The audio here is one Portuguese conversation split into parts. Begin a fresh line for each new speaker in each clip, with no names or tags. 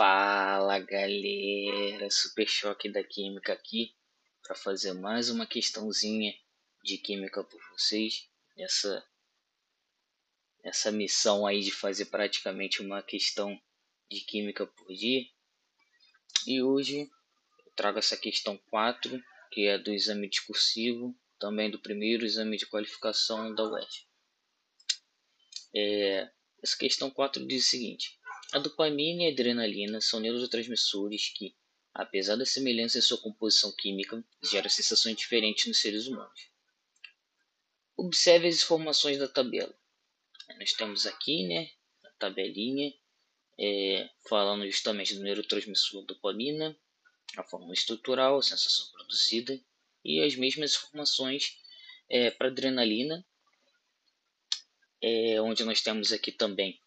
Fala galera, Super Choque da Química aqui para fazer mais uma questãozinha de química por vocês. Essa missão aí de fazer praticamente uma questão de química por dia. E hoje eu trago essa questão 4, que é do exame discursivo, também do primeiro exame de qualificação da UERJ. Essa questão 4 diz o seguinte: a dopamina e a adrenalina são neurotransmissores que, apesar da semelhança em sua composição química, geram sensações diferentes nos seres humanos. Observe as informações da tabela. Nós temos aqui, a tabelinha, falando justamente do neurotransmissor dopamina, a fórmula estrutural, a sensação produzida, e as mesmas informações para adrenalina, onde nós temos aqui também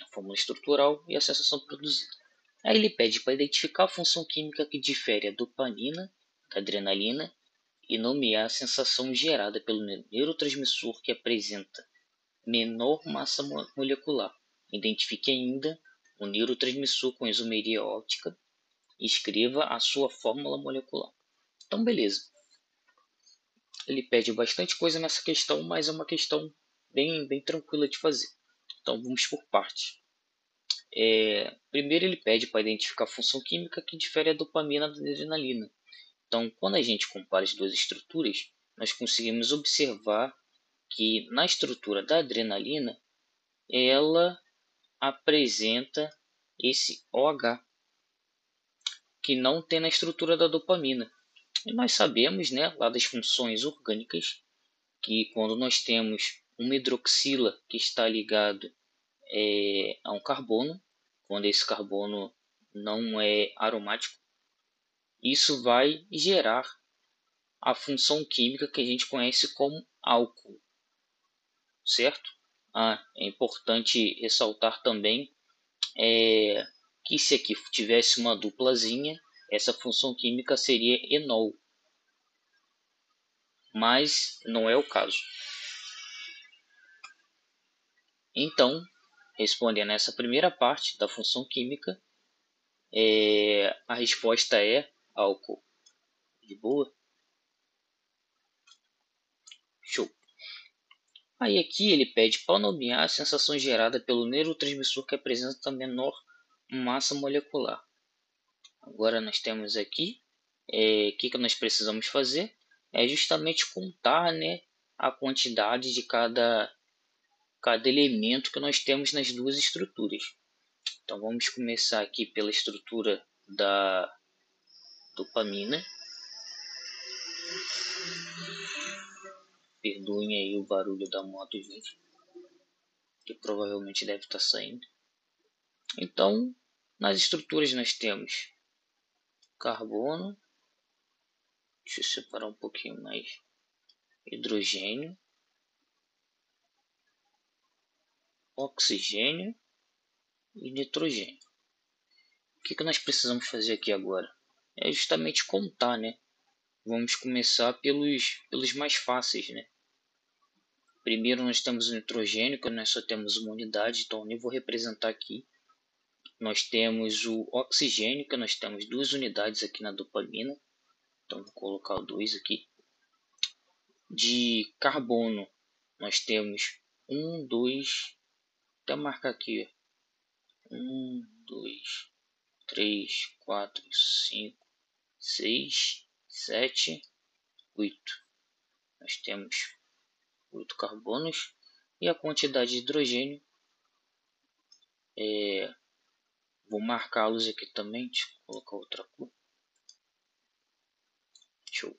a fórmula estrutural e a sensação produzida. Aí ele pede para identificar a função química que difere a dopamina da adrenalina e nomear a sensação gerada pelo neurotransmissor que apresenta menor massa molecular. Identifique ainda o neurotransmissor com isomeria óptica e escreva a sua fórmula molecular. Então, beleza. Ele pede bastante coisa nessa questão, mas é uma questão bem tranquila de fazer. Então, vamos por partes. Primeiro ele pede para identificar a função química que difere a dopamina da adrenalina. Então, quando a gente compara as duas estruturas, nós conseguimos observar que na estrutura da adrenalina, ela apresenta esse OH, que não tem na estrutura da dopamina. E nós sabemos, lá das funções orgânicas, que quando nós temos uma hidroxila que está ligado a um carbono, quando esse carbono não é aromático, isso vai gerar a função química que a gente conhece como álcool, certo? É importante ressaltar também que se aqui tivesse uma duplazinha, essa função química seria enol, mas não é o caso. Então, respondendo a essa primeira parte da função química, a resposta é álcool. De boa? Show. Aí aqui ele pede para nomear a sensação gerada pelo neurotransmissor que apresenta menor massa molecular. Agora nós temos aqui, que nós precisamos fazer? É justamente contar a quantidade de cada elemento que nós temos nas duas estruturas. Então vamos começar aqui pela estrutura da dopamina. Perdoem aí o barulho da moto, gente, que provavelmente deve estar saindo. Então, nas estruturas nós temos carbono, deixa eu separar um pouquinho mais, hidrogênio, oxigênio e nitrogênio. O que nós precisamos fazer aqui agora? É justamente contar, Vamos começar pelos mais fáceis, Primeiro nós temos o nitrogênio, que nós só temos uma unidade, então eu nem vou representar aqui. Nós temos o oxigênio, que nós temos 2 unidades aqui na dopamina. Então vou colocar o 2 aqui. De carbono, nós temos 1, 2, até marcar aqui, 1, 2, 3, 4, 5, 6, 7, 8. Nós temos 8 carbonos. E a quantidade de hidrogênio, vou marcá-los aqui também, deixa eu colocar outra cor. Show.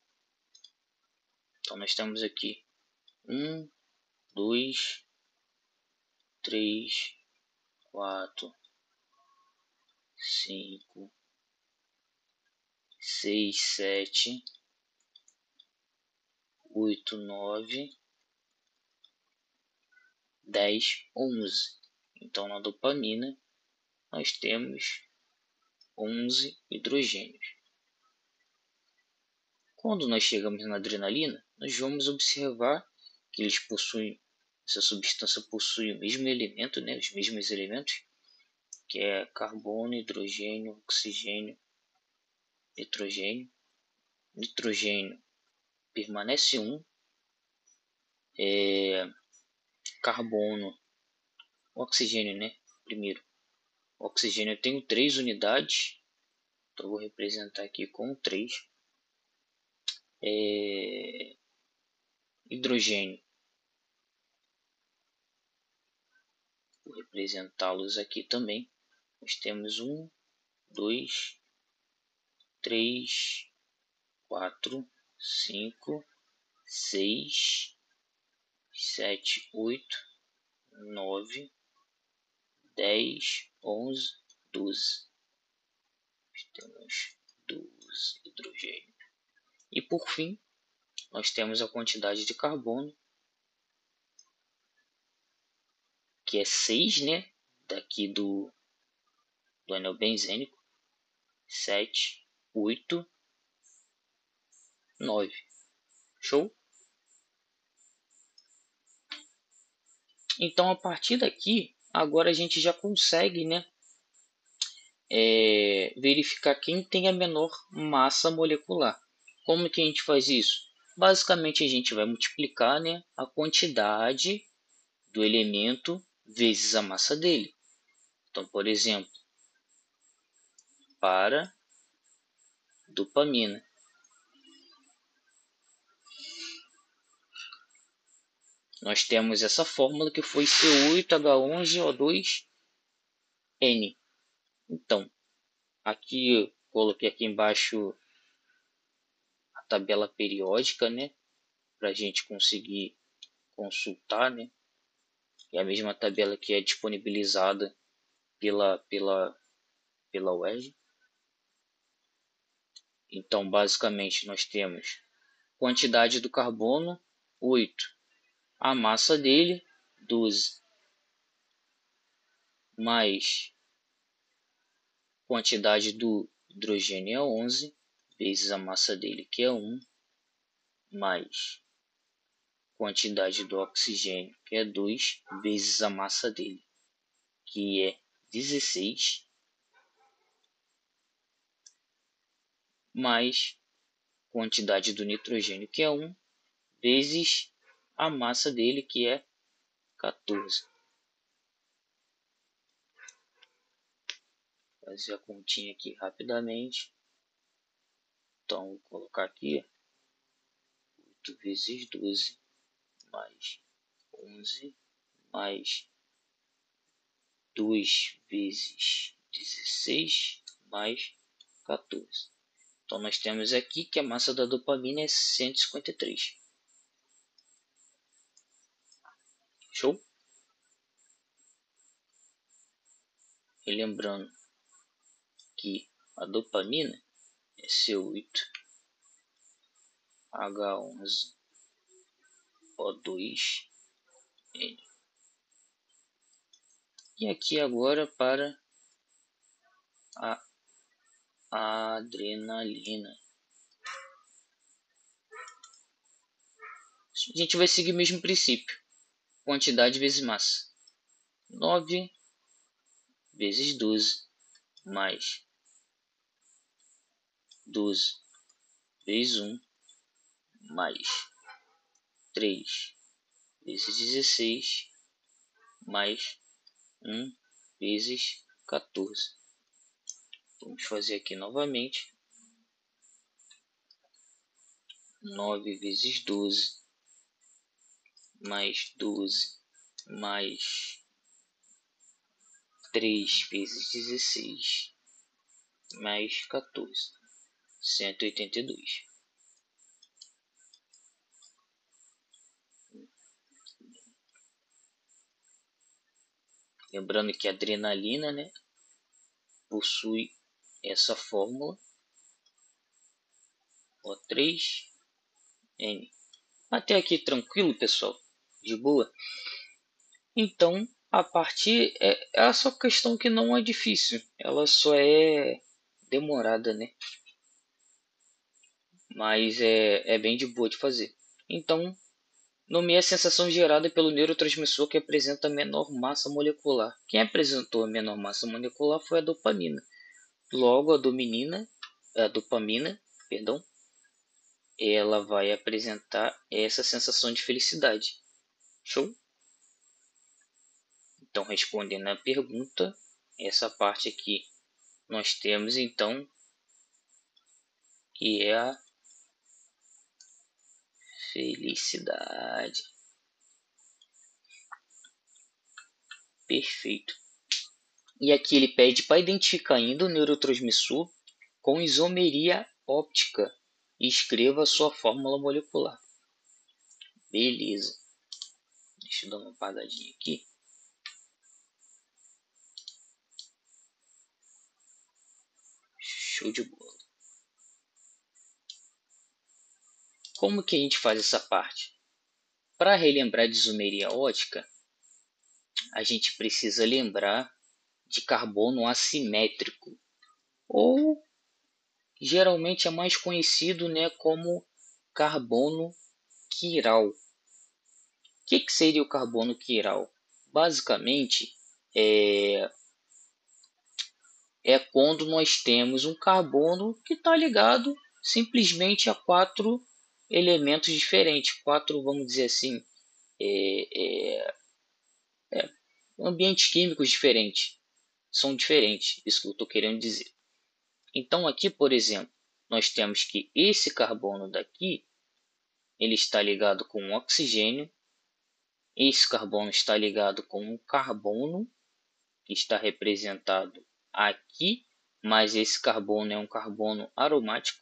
Então nós temos aqui 1, 2, 3, 4, 5, 6, 7, 8, 9, 10, 11. Então na dopamina nós temos 11 hidrogênios. Quando nós chegamos na adrenalina, nós vamos observar que essa substância possui o mesmo elemento, os mesmos elementos, que é carbono, hidrogênio, oxigênio, nitrogênio. Nitrogênio permanece 1, carbono, oxigênio, né? Primeiro, oxigênio eu tenho 3 unidades, então eu vou representar aqui com 3. Hidrogênio, vou representá-los aqui também. Nós temos 1, 2, 3, 4, 5, 6, 7, 8, 9, 10, 11, 12. Temos 12 hidrogênio. E por fim, nós temos a quantidade de carbono, que é 6, né? Daqui do anel benzênico. 7, 8, 9. Show? Então, a partir daqui, agora a gente já consegue, né, verificar quem tem a menor massa molecular. Como que a gente faz isso? Basicamente, a gente vai multiplicar, né, a quantidade do elemento vezes a massa dele. Então, por exemplo, para dopamina, nós temos essa fórmula que foi C8H11O2N. Então, aqui eu coloquei aqui embaixo a tabela periódica, né, para a gente conseguir consultar, né? É a mesma tabela que é disponibilizada pela UERJ. Então, basicamente, nós temos quantidade do carbono, 8. A massa dele, 12. Mais quantidade do hidrogênio é 11, vezes a massa dele, que é 1. Mais quantidade do oxigênio, que é 2, vezes a massa dele, que é 16. Mais quantidade do nitrogênio, que é 1, vezes a massa dele, que é 14. Vou fazer a continha aqui rapidamente. Então, vou colocar aqui 8 vezes 12 mais 11 mais 2 vezes 16 mais 14. Então, nós temos aqui que a massa da dopamina é 153. Show? E lembrando que a dopamina é C8H11O2N. E aqui agora para a adrenalina. A gente vai seguir o mesmo princípio. Quantidade vezes massa. 9 vezes 12 mais 12 vezes 1 mais 3 vezes 16 mais 1 vezes 14. Vamos fazer aqui novamente. 9 vezes 12 mais 12 mais 3 vezes 16 mais 14. 182. Lembrando que a adrenalina, né, possui essa fórmula O3N. Até aqui tranquilo, pessoal? De boa? Então, a partir é só questão que não é difícil, ela só é demorada, né? Mas é bem de boa de fazer. Então, Nomeie a sensação gerada pelo neurotransmissor que apresenta menor massa molecular. Quem apresentou a menor massa molecular foi a dopamina. Logo, a dopamina, perdão, ela vai apresentar essa sensação de felicidade. Show? Então, respondendo a pergunta, essa parte aqui nós temos então que é a felicidade. Perfeito. E aqui ele pede para identificar ainda o neurotransmissor com isomeria óptica e escreva a sua fórmula molecular. Beleza. Deixa eu dar uma apagadinha aqui. Show de bola. Como que a gente faz essa parte? Para relembrar de isomeria óptica, a gente precisa lembrar de carbono assimétrico, ou geralmente é mais conhecido, né, como carbono quiral. O que seria o carbono quiral? Basicamente, é quando nós temos um carbono que está ligado simplesmente a 4 elementos diferentes, 4, vamos dizer assim, ambientes químicos diferentes. São diferentes, isso que eu estou querendo dizer. Então aqui, por exemplo, nós temos que esse carbono daqui, ele está ligado com um oxigênio, esse carbono está ligado com um carbono, que está representado aqui, mas esse carbono é um carbono aromático.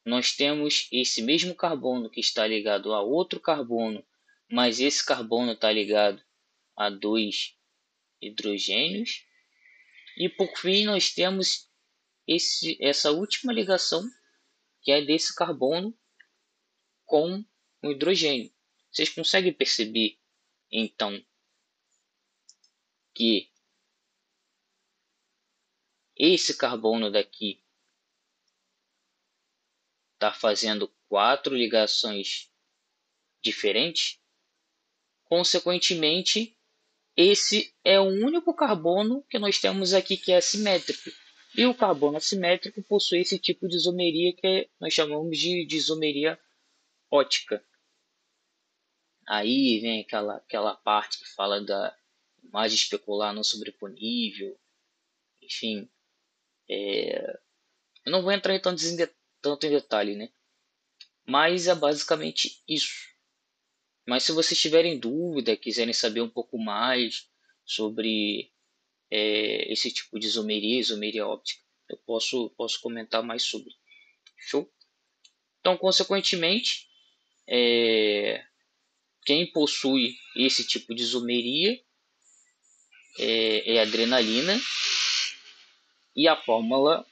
Nós temos esse mesmo carbono que está ligado a outro carbono, mas esse carbono está ligado a 2 hidrogênios. E por fim nós temos essa última ligação, que é desse carbono com o hidrogênio. Vocês conseguem perceber, então, que esse carbono daqui está fazendo 4 ligações diferentes? Consequentemente, esse é o único carbono que nós temos aqui que é assimétrico. E o carbono assimétrico possui esse tipo de isomeria que nós chamamos de isomeria ótica. Aí vem aquela parte que fala da imagem especular não sobreponível. Enfim, eu não vou entrar tanto em detalhe, né? Mas é basicamente isso. Mas se vocês tiverem dúvida, quiserem saber um pouco mais sobre esse tipo de isomeria óptica, eu posso comentar mais sobre. Show? Então, consequentemente, quem possui esse tipo de isomeria é a adrenalina, e a fórmula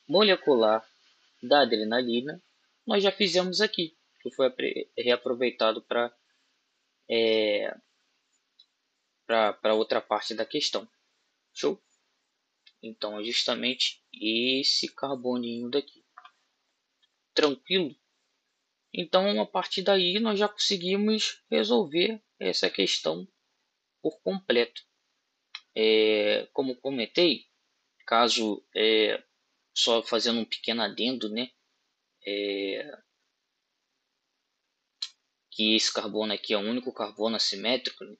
molecular da adrenalina nós já fizemos aqui, que foi reaproveitado para outra parte da questão. Show? Então é justamente esse carboninho daqui. Tranquilo? Então a partir daí nós já conseguimos resolver essa questão por completo. Como comentei, caso só fazendo um pequeno adendo, né? Que esse carbono aqui é o único carbono assimétrico, né?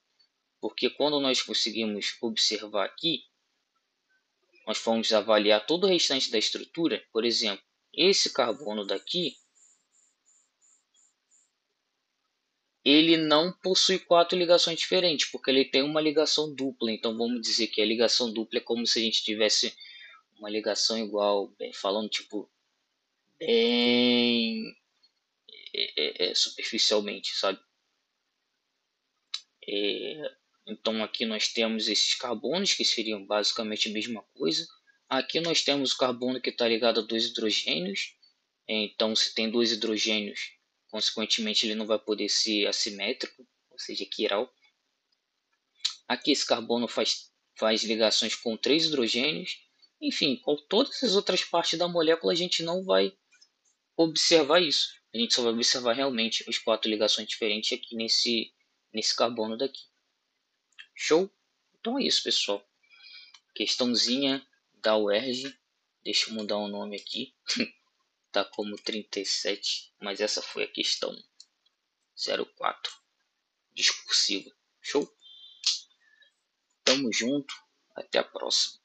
Porque quando nós conseguimos observar aqui, nós fomos avaliar todo o restante da estrutura. Por exemplo, esse carbono daqui, ele não possui 4 ligações diferentes, porque ele tem uma ligação dupla. Então vamos dizer que a ligação dupla é como se a gente tivesse uma ligação igual, falando tipo bem superficialmente, sabe? Então aqui nós temos esses carbonos que seriam basicamente a mesma coisa. Aqui nós temos o carbono que está ligado a 2 hidrogênios. Então se tem 2 hidrogênios, consequentemente ele não vai poder ser assimétrico, ou seja, quiral. Aqui esse carbono faz ligações com 3 hidrogênios. Enfim, com todas as outras partes da molécula a gente não vai observar isso. a gente só vai observar realmente as 4 ligações diferentes aqui nesse carbono daqui. Show? Então é isso, pessoal. Questãozinha da UERJ. Deixa eu mudar o nome aqui. Tá como 37, mas essa foi a questão 04. Discursiva. Show? Tamo junto. Até a próxima.